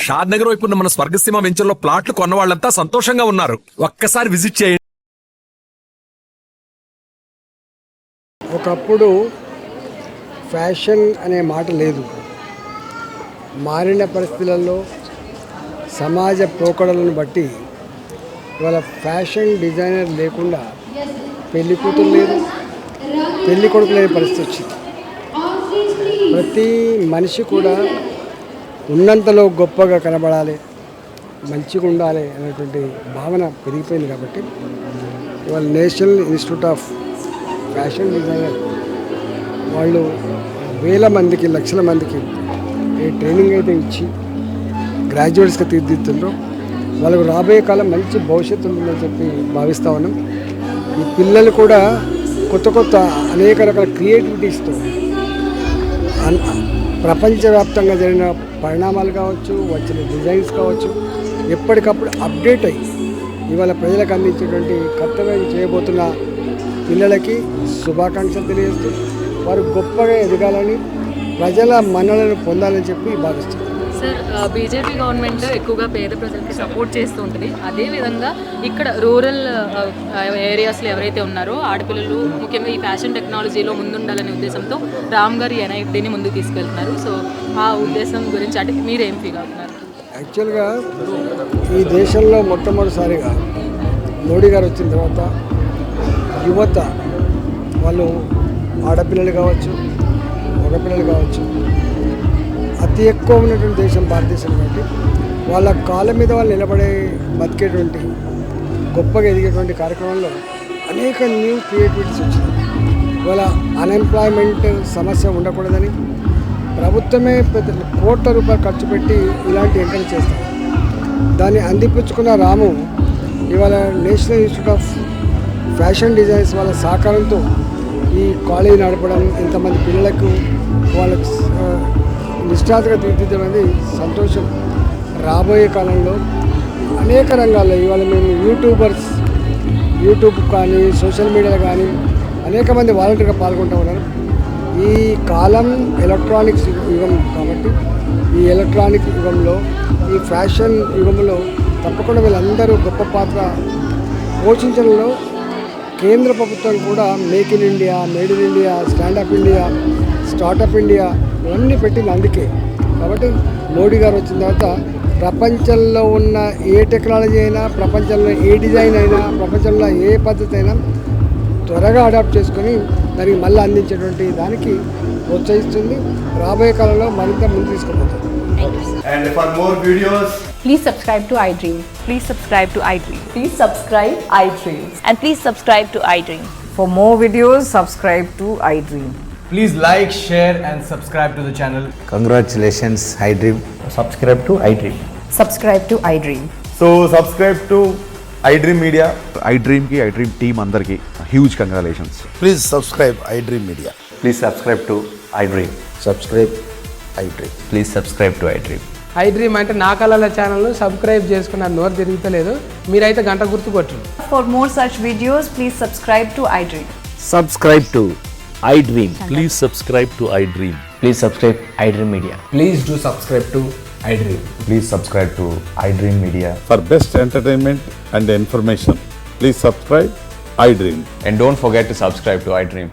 షాద్ నగర్ వైపు ఉన్న మన స్వర్గసీమ వెంచర్లో ప్లాట్లు కొన్న వాళ్ళంతా సంతోషంగా ఉన్నారు. ఒక్కసారి విజిట్ చేయండి. ఒకప్పుడు ఫ్యాషన్ అనే మాట లేదు. మారిన పరిస్థితులలో సమాజ పోకడలను బట్టి ఇవాళ ఫ్యాషన్ డిజైనర్ లేకుండా పెళ్లి కూతురు లేదు, పెళ్లి కొడుకు లేని పరిస్థితి వచ్చింది. ప్రతి మనిషి కూడా ఉన్నంతలో గొప్పగా కనబడాలి, మంచిగా ఉండాలి అనేటువంటి భావన పెరిగిపోయింది. కాబట్టి ఇవాళ national institute of fashion designer వాళ్ళు వేల మందికి, లక్షల మందికి ఈ ట్రైనింగ్ అయితే ఇచ్చి గ్రాడ్యుయేట్స్గా తీర్చిదిద్దుతుండ్రో వాళ్ళకు రాబోయే కాలం మంచి భవిష్యత్తు ఉంటుందని చెప్పి భావిస్తూ ఉన్నాం. ఈ పిల్లలు కూడా కొత్త కొత్త అనేక రకాల క్రియేటివిటీస్తో ప్రపంచవ్యాప్తంగా జరిగిన పరిణామాలు కావచ్చు, వచ్చిన డిజైన్స్ కావచ్చు, ఎప్పటికప్పుడు అప్డేట్ అయ్యి ఇవాళ ప్రజలకు అందించేటువంటి కర్తవ్యం చేయబోతున్న పిల్లలకి శుభాకాంక్షలు తెలియజేస్తూ వారు గొప్పగా ఎదగాలని, ప్రజల మన్నలను పొందాలని చెప్పి భావిస్తున్నారు. సార్, బీజేపీ గవర్నమెంట్ ఎక్కువగా పేద ప్రజలకి సపోర్ట్ చేస్తూ ఉంటుంది. అదేవిధంగా ఇక్కడ రూరల్ ఏరియాస్లో ఎవరైతే ఉన్నారో ఆడపిల్లలు ముఖ్యంగా ఈ ఫ్యాషన్ టెక్నాలజీలో ముందుండాలనే ఉద్దేశంతో రామ్ గారి ఎన్ఐటీని ముందుకు తీసుకెళ్తున్నారు. సో ఆ ఉద్దేశం గురించి అంటే మీరేం ఫీల్ అవుతున్నారు? యాక్చువల్గా ఈ దేశంలో మొట్టమొదటిసారిగా మోడీ గారు వచ్చిన తర్వాత యువత వాళ్ళు ఆడపిల్లలు కావచ్చు, మగపిల్లలు కావచ్చు, అతి ఎక్కువ ఉన్నటువంటి దేశం భారతదేశం కాబట్టి వాళ్ళ కాళ్ళ మీద వాళ్ళు నిలబడే బతికేటువంటి గొప్పగా ఎదిగేటువంటి కార్యక్రమంలో అనేక న్యూ క్రియేటివిటీస్ వచ్చింది. ఇవాళ అన్ఎంప్లాయ్మెంట్ సమస్య ఉండకూడదని ప్రభుత్వమే కోట్ల రూపాయలు ఖర్చు పెట్టి ఇలాంటి ఎంకరేజ్ చేస్తారు. దాన్ని అందిపుచ్చుకున్న రాము ఇవాళ national institute of fashion designs వాళ్ళ సహకారంతో ఈ కాలేజీ నడపడం, ఇంతమంది పిల్లలకు వాళ్ళకు నిష్ఠాతగా తీర్చిదిద్దడం అనేది సంతోషం. రాబోయే కాలంలో అనేక రంగాల్లో ఇవాళ మేము యూట్యూబ్ కానీ సోషల్ మీడియాలో కానీ అనేక మంది వాలంటీర్గా పాల్గొంటూ ఉన్నారు. ఈ కాలం ఎలక్ట్రానిక్స్ యుగం కాబట్టి ఈ ఎలక్ట్రానిక్ యుగంలో, ఈ ఫ్యాషన్ యుగంలో తప్పకుండా వీళ్ళందరూ గొప్ప పాత్ర పోషించడంలో కేంద్ర ప్రభుత్వం కూడా make in India, made in India, stand up India, startup India ఇవన్నీ పెట్టింది అందుకే. కాబట్టి మోడీ గారు వచ్చిన తర్వాత ప్రపంచంలో ఉన్న ఏ టెక్నాలజీ అయినా, ప్రపంచంలో ఏ డిజైన్ అయినా, ప్రపంచంలో ఏ పద్ధతి అయినా త్వరగా అడాప్ట్ చేసుకొని దానికి మళ్ళీ అందించేటువంటి దానికి ప్రోత్సహిస్తుంది. రాబోయే కాలంలో మరింత ముందు తీసుకుపోతుంది. And for more videos, please subscribe to iDream. Please subscribe to iDream. Please subscribe iDream. And please subscribe to iDream. For more videos, subscribe to iDream. please like, share and subscribe to the channel. Congratulations, iDream. Subscribe to iDream. Subscribe to iDream. So subscribe to iDream Media. iDream ki iDream team andarki huge congratulations. Please subscribe iDream Media. Please subscribe to iDream. Subscribe iDream. Please subscribe to iDream. iDream అంటే నా కళల ఛానల్ను subscribe చేసుకున్న నోరు తిరుగుతలేదు. మీరైతే గంట గుర్తు కొట్టండి. For more such videos, please subscribe to iDream. Subscribe to iDream. Please subscribe to iDream. Please subscribe iDream Media. Please do subscribe to iDream. Please subscribe to iDream Media. For best entertainment and information, please subscribe iDream. And don't forget to subscribe to iDream.